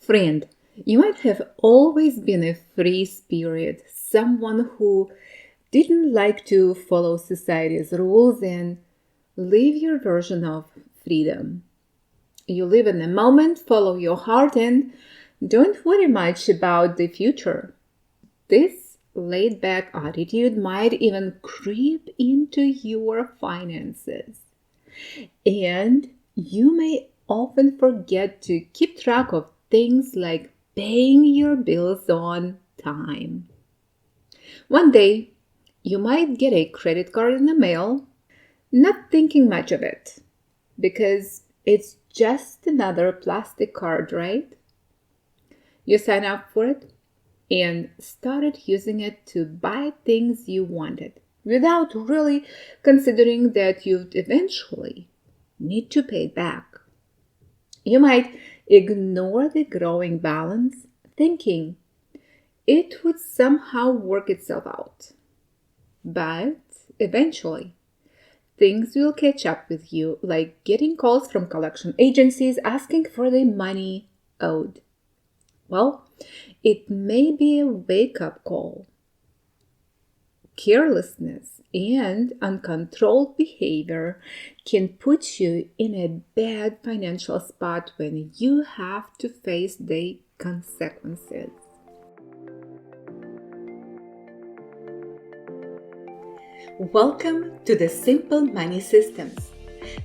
Friend, you might have always been a free spirit, someone who didn't like to follow society's rules and live your version of freedom. You live in the moment, follow your heart, and don't worry much about the future. This laid back attitude might even creep into your finances. And you may often forget to keep track of things like paying your bills on time. One day, you might get a credit card in the mail, not thinking much of it, because it's just another plastic card, right? You sign up for it and started using it to buy things you wanted without really considering that you'd eventually need to pay it back. You might ignore the growing balance, thinking it would somehow work itself out. But eventually, things will catch up with you, like getting calls from collection agencies asking for the money owed. Well, it may be a wake up call. Carelessness and uncontrolled behavior can put you in a bad financial spot when you have to face the consequences. Welcome to the Simple Money Systems.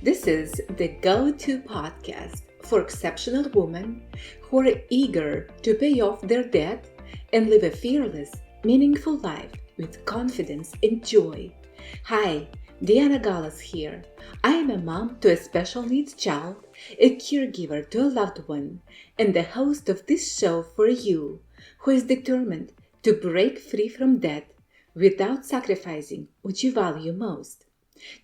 This is the go-to podcast for exceptional women who are eager to pay off their debt and live a fearless, meaningful life with confidence and joy. Hi, Diana Gallas here. I am a mom to a special needs child, a caregiver to a loved one, and the host of this show for you, who is determined to break free from debt without sacrificing what you value most.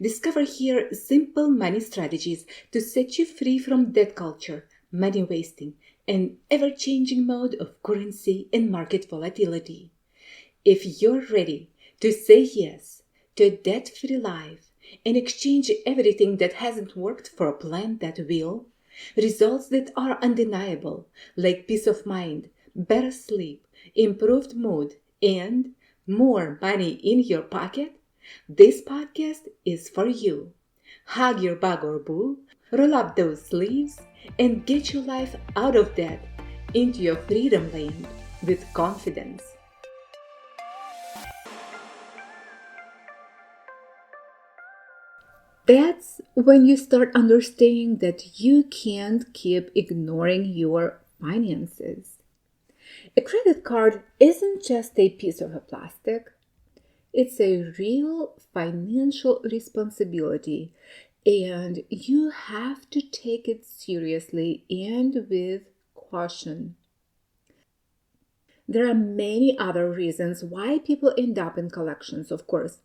Discover here simple money strategies to set you free from debt culture, money wasting, and ever-changing mode of currency and market volatility. If you're ready to say yes to a debt-free life and exchange everything that hasn't worked for a plan that will, results that are undeniable, like peace of mind, better sleep, improved mood, and more money in your pocket, this podcast is for you. Hug your bug or boo, roll up those sleeves, and get your life out of debt into your freedom lane with confidence. That's when you start understanding that you can't keep ignoring your finances. A credit card isn't just a piece of plastic, it's a real financial responsibility, and you have to take it seriously and with caution. There are many other reasons why people end up in collections, of course.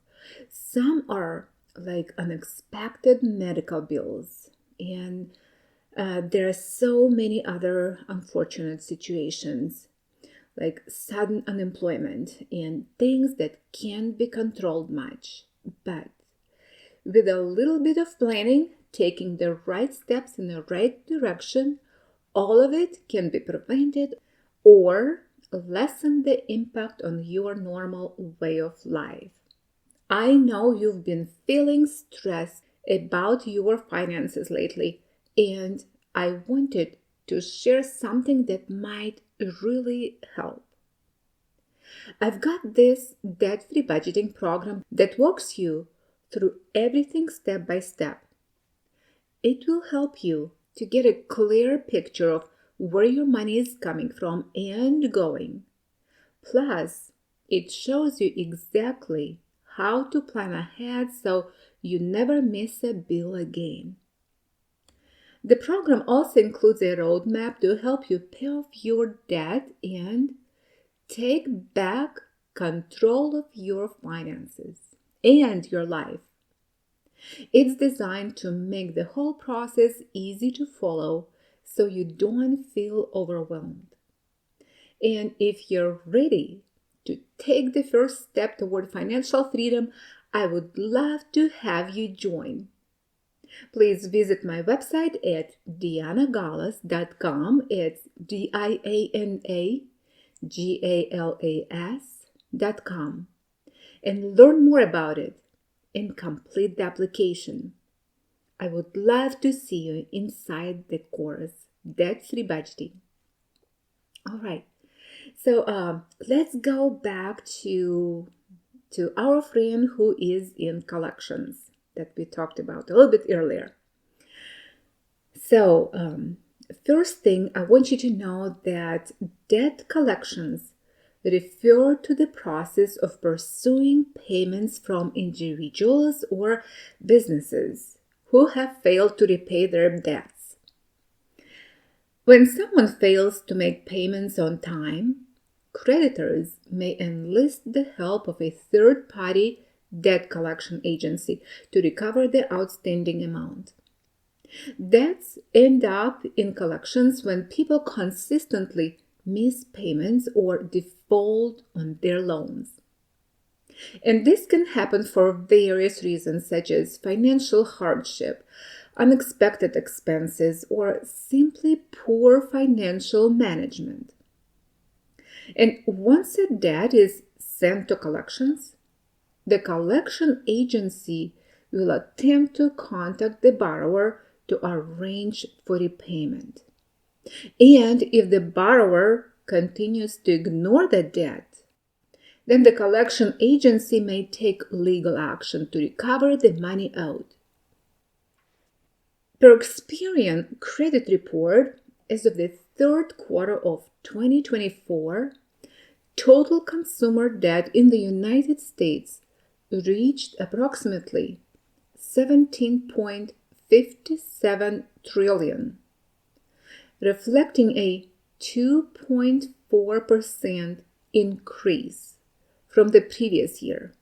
Some are like unexpected medical bills, and there are so many other unfortunate situations like sudden unemployment and things that can't be controlled much. But with a little bit of planning, taking the right steps in the right direction, all of it can be prevented or lessen the impact on your normal way of life. I know you've been feeling stressed about your finances lately, and I wanted to share something that might really help. I've got this debt-free budgeting program that walks you through everything step by step. It will help you to get a clear picture of where your money is coming from and going. Plus, it shows you exactly how to plan ahead so you never miss a bill again. The program also includes a roadmap to help you pay off your debt and take back control of your finances and your life. It's designed to make the whole process easy to follow so you don't feel overwhelmed. And if you're ready to take the first step toward financial freedom, I would love to have you join. Please visit my website at dianagalas.com. It's DIANAGALAS.com and learn more about it and complete the application. I would love to see you inside the course, Debt-Free Budgeting. All right, so let's go back to our friend who is in collections that we talked about a little bit earlier. So, first thing, I want you to know that debt collections refer to the process of pursuing payments from individuals or businesses who have failed to repay their debts. When someone fails to make payments on time, creditors may enlist the help of a third-party debt collection agency to recover the outstanding amount. Debts end up in collections when people consistently miss payments or default on their loans. And this can happen for various reasons, such as financial hardship, unexpected expenses, or simply poor financial management. And once a debt is sent to collections, the collection agency will attempt to contact the borrower to arrange for repayment. And if the borrower continues to ignore the debt, then the collection agency may take legal action to recover the money owed. Per Experian credit report, as of the third quarter of 2024, total consumer debt in the United States reached approximately $17.57 trillion, reflecting a 2.4% increase from the previous year.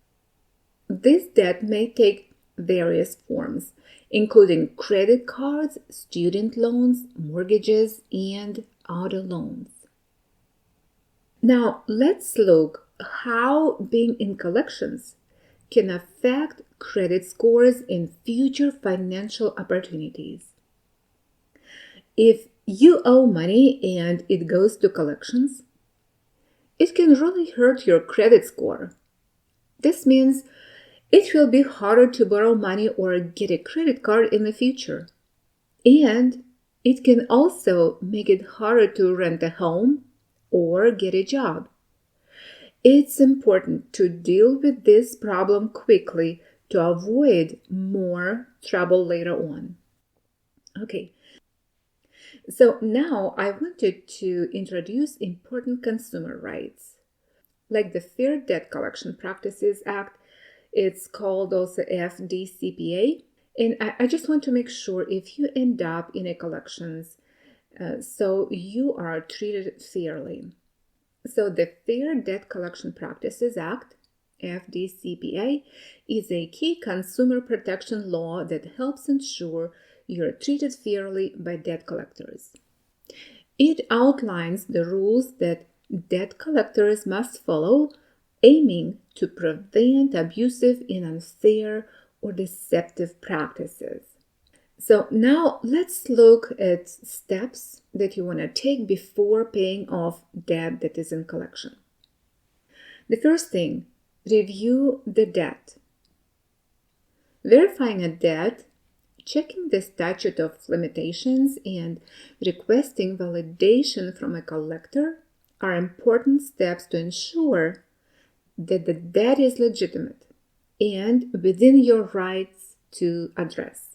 This debt may take various forms, including credit cards, student loans, mortgages, and auto loans. Now, let's look how being in collections can affect credit scores and future financial opportunities. If you owe money and it goes to collections, it can really hurt your credit score. This means it will be harder to borrow money or get a credit card in the future. And it can also make it harder to rent a home or get a job. It's important to deal with this problem quickly to avoid more trouble later on. Okay, so now I wanted to introduce important consumer rights, like the Fair Debt Collection Practices Act. It's called also FDCPA. And I just want to make sure if you end up in a collections, so you are treated fairly. So the Fair Debt Collection Practices Act, FDCPA, is a key consumer protection law that helps ensure you're treated fairly by debt collectors. It outlines the rules that debt collectors must follow, aiming to prevent abusive and unfair or deceptive practices. So now let's look at steps that you want to take before paying off debt that is in collection. The first thing, review the debt. Verifying a debt, checking the statute of limitations, and requesting validation from a collector are important steps to ensure that the debt is legitimate and within your rights to address.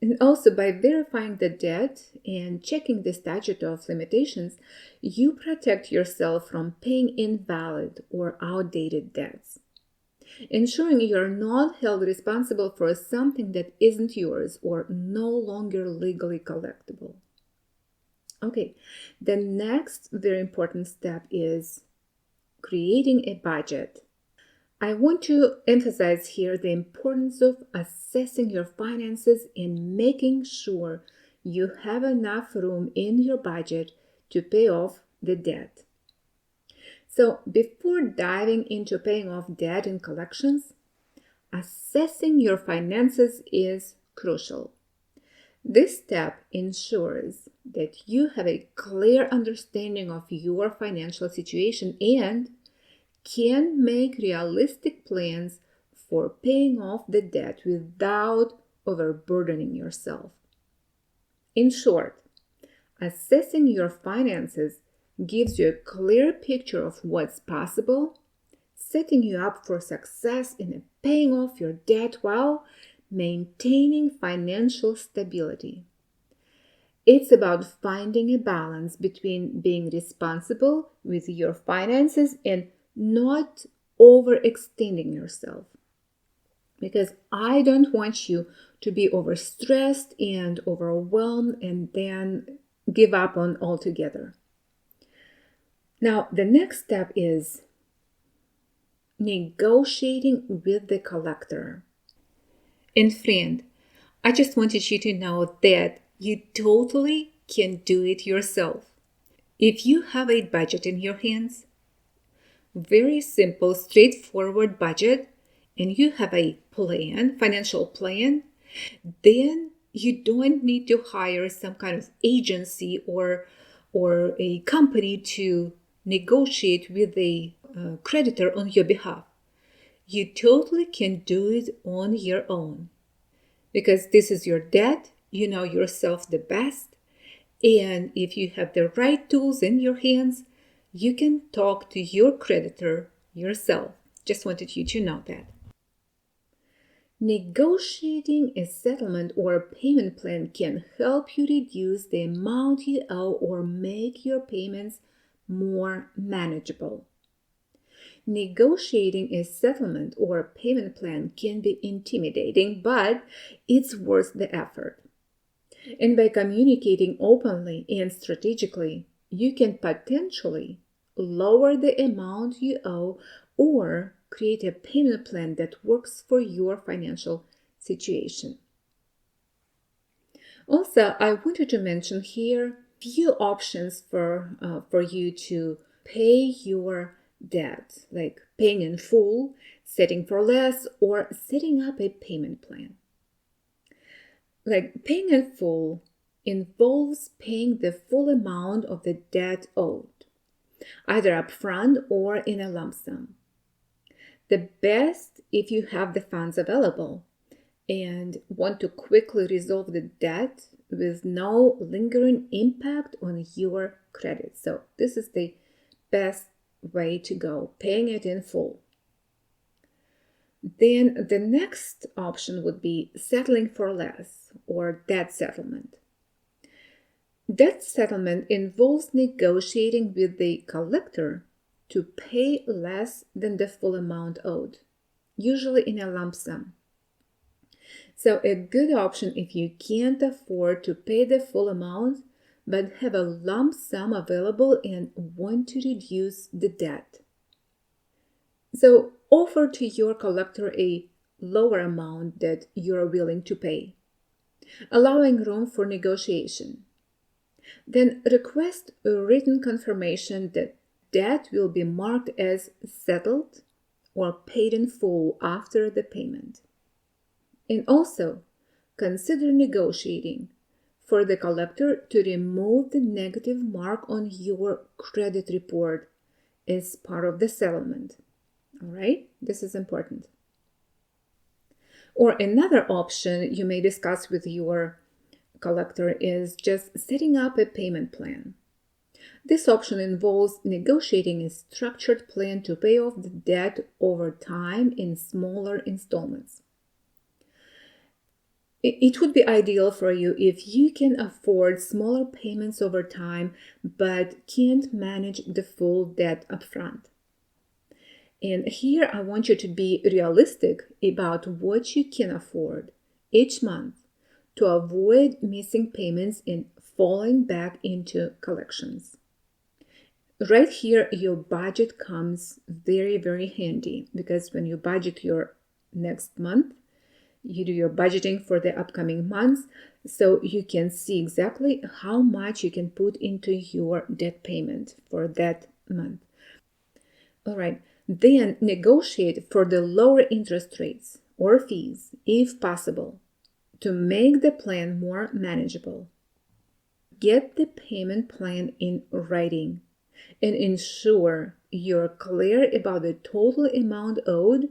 And also, by verifying the debt and checking the statute of limitations, you protect yourself from paying invalid or outdated debts, ensuring you're not held responsible for something that isn't yours or no longer legally collectible. Okay, the next very important step is creating a budget. I want to emphasize here the importance of assessing your finances and making sure you have enough room in your budget to pay off the debt. So before diving into paying off debt in collections, assessing your finances is crucial. This step ensures that you have a clear understanding of your financial situation and can make realistic plans for paying off the debt without overburdening yourself. In short, assessing your finances gives you a clear picture of what's possible, setting you up for success in paying off your debt while maintaining financial stability. It's about finding a balance between being responsible with your finances and not overextending yourself. Because I don't want you to be overstressed and overwhelmed and then give up on altogether. Now, the next step is negotiating with the collector. And friend, I just wanted you to know that you totally can do it yourself. If you have a budget in your hands, very simple, straightforward budget, and you have a plan, financial plan, then you don't need to hire some kind of agency or a company to negotiate with a creditor on your behalf. You totally can do it on your own because this is your debt. You know yourself the best. And if you have the right tools in your hands, you can talk to your creditor yourself. Just wanted you to know that. Negotiating a settlement or a payment plan can help you reduce the amount you owe or make your payments more manageable. Negotiating a settlement or a payment plan can be intimidating, but it's worth the effort. And by communicating openly and strategically, you can potentially lower the amount you owe or create a payment plan that works for your financial situation. Also, I wanted to mention here a few options for you to pay your debt, like paying in full, setting for less, or setting up a payment plan. Like paying in full involves paying the full amount of the debt owed, either upfront or in a lump sum. The best if you have the funds available and want to quickly resolve the debt with no lingering impact on your credit. So this is the best way to go, paying it in full. Then the next option would be settling for less or debt settlement. Debt settlement involves negotiating with the collector to pay less than the full amount owed, usually in a lump sum. So a good option if you can't afford to pay the full amount but have a lump sum available and want to reduce the debt. So offer to your collector a lower amount that you're willing to pay, allowing room for negotiation. Then request a written confirmation that debt will be marked as settled or paid in full after the payment. And also, consider negotiating for the collector to remove the negative mark on your credit report as part of the settlement. All right, this is important. Or another option you may discuss with your collector is just setting up a payment plan. This option involves negotiating a structured plan to pay off the debt over time in smaller installments. It would be ideal for you if you can afford smaller payments over time but can't manage the full debt upfront. And here I want you to be realistic about what you can afford each month to avoid missing payments and falling back into collections. Right here, your budget comes very, very handy because when you budget your next month, you do your budgeting for the upcoming months so you can see exactly how much you can put into your debt payment for that month. All right, then negotiate for the lower interest rates or fees if possible. to make the plan more manageable. Get the payment plan in writing and ensure you're clear about the total amount owed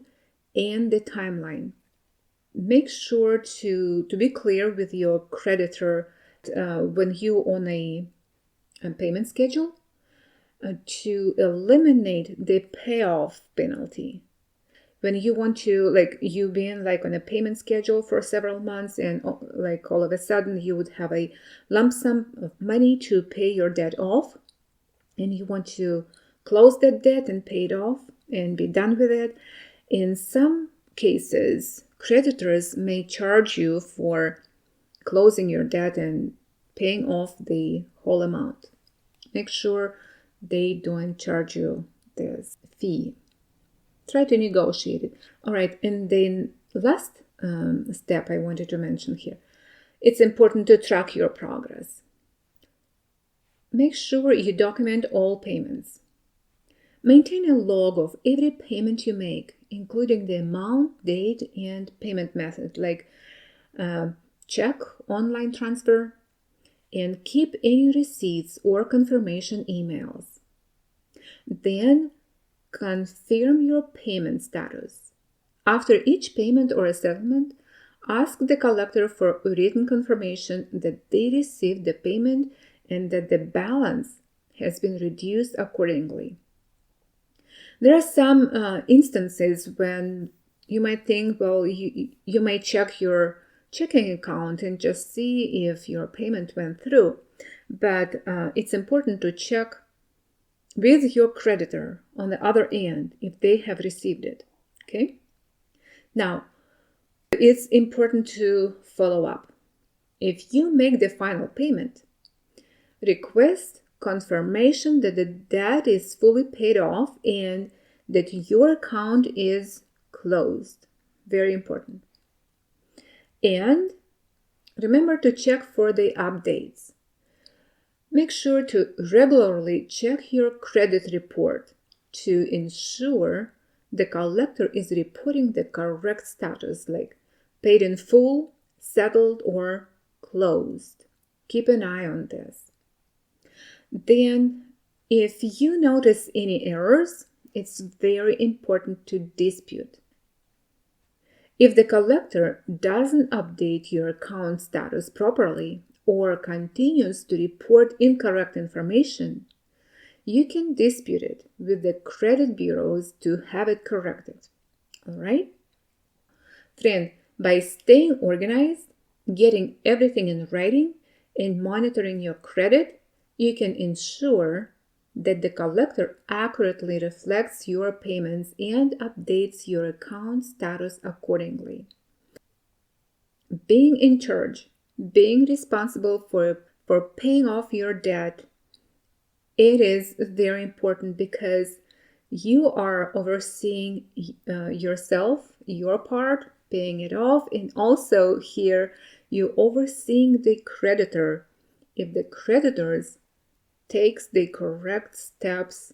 and the timeline. Make sure to be clear with your creditor when you on a payment schedule to eliminate the payoff penalty. When you want to, like, you been like on a payment schedule for several months and like all of a sudden you would have a lump sum of money to pay your debt off, and you want to close that debt and pay it off and be done with it. In some cases, creditors may charge you for closing your debt and paying off the whole amount. Make sure they don't charge you this fee. Try to negotiate it. All right, and then last step I wanted to mention here. It's important to track your progress. Make sure you document all payments. Maintain a log of every payment you make, including the amount, date, and payment method, like check, online transfer, and keep any receipts or confirmation emails. Then confirm your payment status. After each payment or a settlement, ask the collector for written confirmation that they received the payment and that the balance has been reduced accordingly. There are some instances when you might think, well, you might check your checking account and just see if your payment went through. But it's important to check with your creditor on the other end if they have received it. Okay? Now, it's important to follow up. If you make the final payment, request confirmation that the debt is fully paid off and that your account is closed. Very important. And remember to check for the updates. Make sure to regularly check your credit report to ensure the collector is reporting the correct status, like paid in full, settled, or closed. Keep an eye on this. Then, if you notice any errors, it's very important to dispute. If the collector doesn't update your account status properly or continues to report incorrect information, you can dispute it with the credit bureaus to have it corrected. All right? Friend, by staying organized, getting everything in writing, and monitoring your credit, you can ensure that the collector accurately reflects your payments and updates your account status accordingly. Being in charge, being responsible for paying off your debt, it is very important because you are overseeing yourself, your part, paying it off, and also here you overseeing the creditor. If the creditors takes the correct steps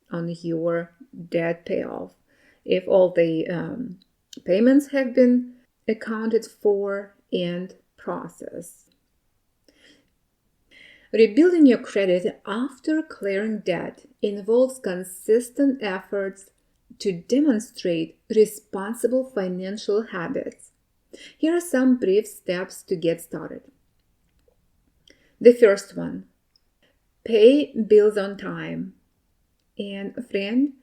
on your debt payoff, if all the payments have been accounted for and processed. Rebuilding your credit after clearing debt involves consistent efforts to demonstrate responsible financial habits. Here are some brief steps to get started. The first one, pay bills on time. And friend,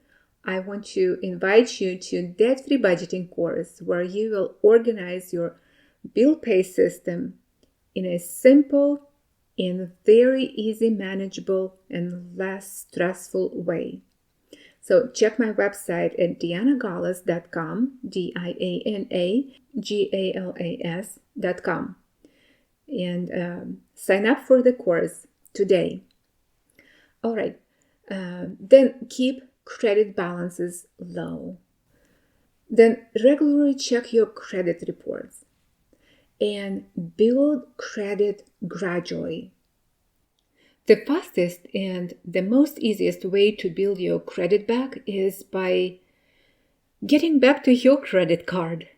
I want to invite you to debt-free budgeting course where you will organize your bill pay system in a simple and very easy, manageable, and less stressful way. So check my website at dianagalas.com, dianagalas.com, and sign up for the course today. All right, then keep credit balances low. Then regularly check your credit reports and build credit gradually. The fastest and the most easiest way to build your credit back is by getting back to your credit card.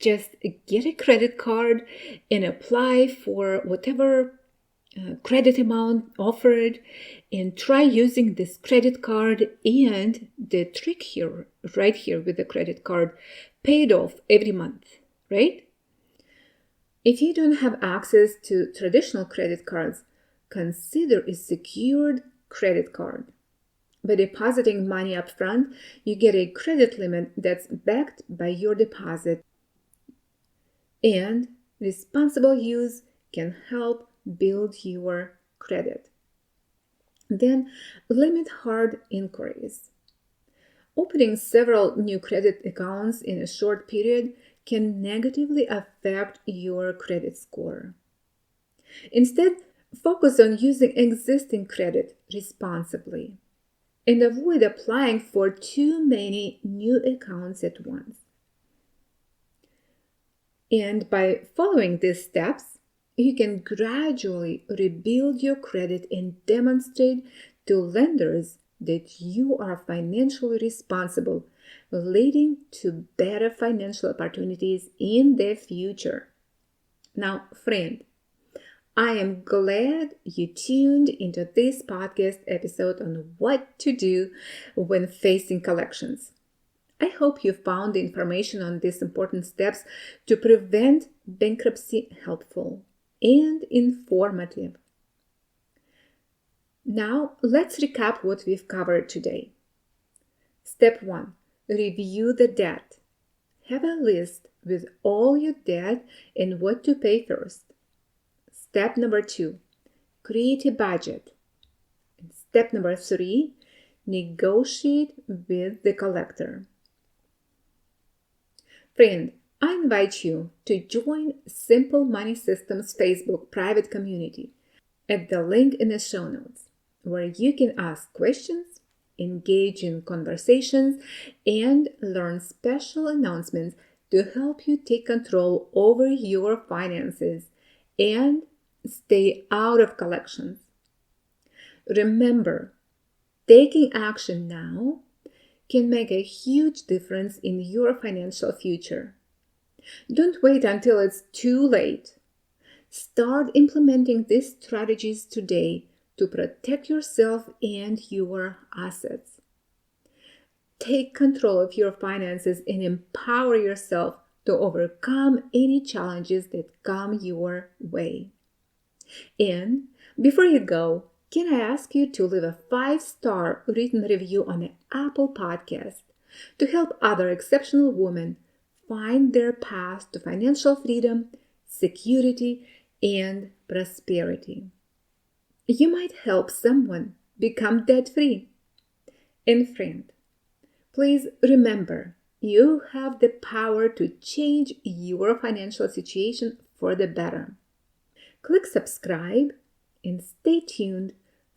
Just get a credit card and apply for whatever credit amount offered and try using this credit card. And the trick here, right here with the credit card, paid off every month, right? If you don't have access to traditional credit cards, consider a secured credit card. By depositing money up front, you get a credit limit that's backed by your deposit. And responsible use can help build your credit. Then limit hard inquiries. Opening several new credit accounts in a short period can negatively affect your credit score. Instead, focus on using existing credit responsibly and avoid applying for too many new accounts at once. And by following these steps, you can gradually rebuild your credit and demonstrate to lenders that you are financially responsible, leading to better financial opportunities in the future. Now, friend, I am glad you tuned into this podcast episode on what to do when facing collections. I hope you found the information on these important steps to prevent bankruptcy helpful and informative. Now, let's recap what we've covered today. Step 1. Review the debt. Have a list with all your debt and what to pay first. Step number 2. Create a budget. And step number 3. Negotiate with the collector. Friend, I invite you to join Simpl Money Systems Facebook private community at the link in the show notes, where you can ask questions, engage in conversations, and learn special announcements to help you take control over your finances and stay out of collections. Remember, taking action now can make a huge difference in your financial future. Don't wait until it's too late. Start implementing these strategies today to protect yourself and your assets. Take control of your finances and empower yourself to overcome any challenges that come your way. And before you go, can I ask you to leave a 5-star written review on the Apple Podcast to help other exceptional women find their path to financial freedom, security, and prosperity. You might help someone become debt-free. And friend, please remember, you have the power to change your financial situation for the better. Click subscribe and stay tuned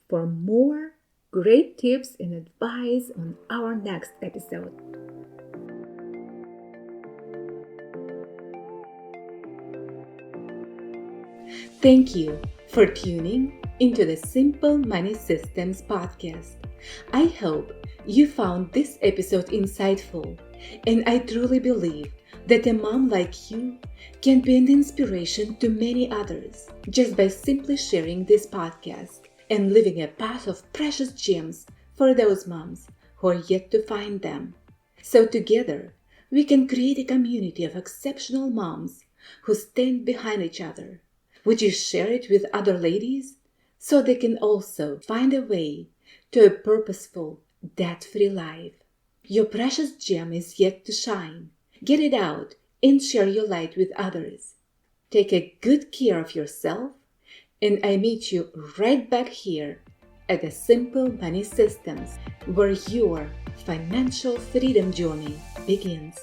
for more great tips and advice on our next episode. Thank you for tuning into the Simpl Money Systems podcast. I hope you found this episode insightful, and I truly believe that a mom like you can be an inspiration to many others just by simply sharing this podcast and leaving a path of precious gems for those moms who are yet to find them. So together, we can create a community of exceptional moms who stand behind each other. Would you share it with other ladies so they can also find a way to a purposeful, debt-free life? Your precious gem is yet to shine. Get it out and share your light with others. Take a good care of yourself, and I meet you right back here at the Simpl Money Systems, where your financial freedom journey begins.